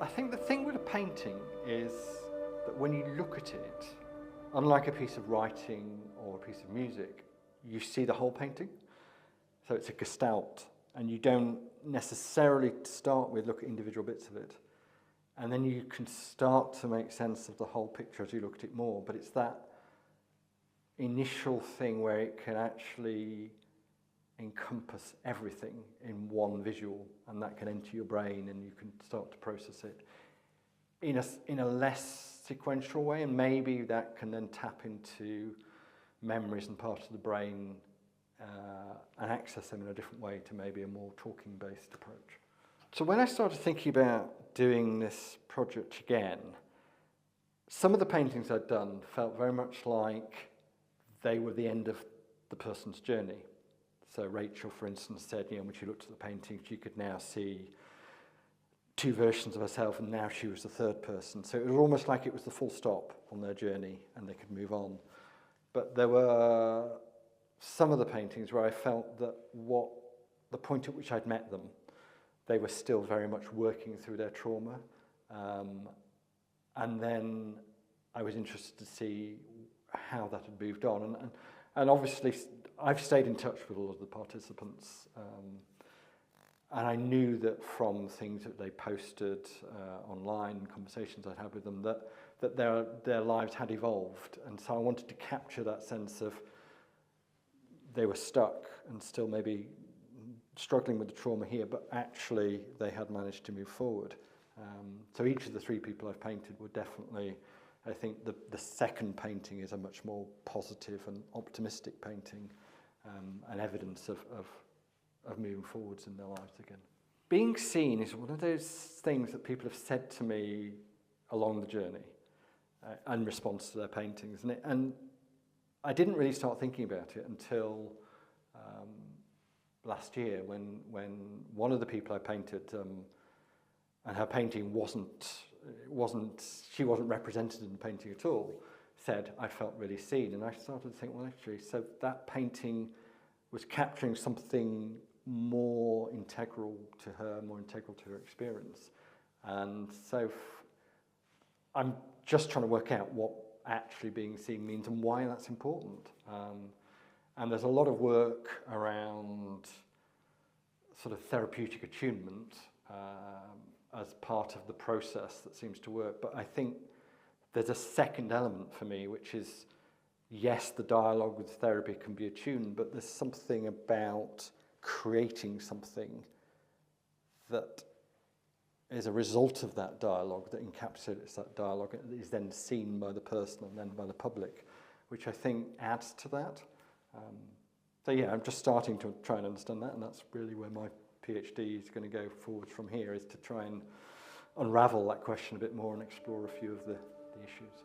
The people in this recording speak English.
think the thing with a painting is that when you look at it, unlike a piece of writing or a piece of music, you see the whole painting. So it's a gestalt, and you don't necessarily start with look at individual bits of it. And then you can start to make sense of the whole picture as you look at it more. But it's that initial thing where it can actually encompass everything in one visual, and that can enter your brain and you can start to process it in a less sequential way, and maybe that can then tap into memories and parts of the brain and access them in a different way to maybe a more talking-based approach. So when I started thinking about doing this project again, some of the paintings I'd done felt very much like they were the end of the person's journey. So Rachel, for instance, said, when she looked at the painting, she could now see two versions of herself, and now she was the third person. So it was almost like it was the full stop on their journey, and they could move on. But there were some of the paintings where I felt that the point at which I'd met them, they were still very much working through their trauma. And then I was interested to see how that had moved on. And obviously, I've stayed in touch with all of the participants. And I knew that from things that they posted online, conversations I'd had with them, that their lives had evolved. And so I wanted to capture that sense of they were stuck and still maybe struggling with the trauma here, but actually they had managed to move forward. So each of the three people I've painted were definitely, I think the second painting is a much more positive and optimistic painting, and evidence of moving forwards in their lives again. Being seen is one of those things that people have said to me along the journey in response to their paintings. And I didn't really start thinking about it until last year when one of the people I painted, and her painting she wasn't represented in the painting at all, said, I felt really seen. And I started to think, well, actually, so that painting was capturing something more integral to her, more integral to her experience. And so I'm just trying to work out what actually being seen means and why that's important. And there's a lot of work around sort of therapeutic attunement as part of the process that seems to work. But I think there's a second element for me, which is, yes, the dialogue with therapy can be attuned, but there's something about creating something that is a result of that dialogue, that encapsulates that dialogue, and is then seen by the person and then by the public, which I think adds to that. So yeah, I'm just starting to try and understand that, and that's really where my PhD is going to go forward from here, is to try and unravel that question a bit more and explore a few of the issues.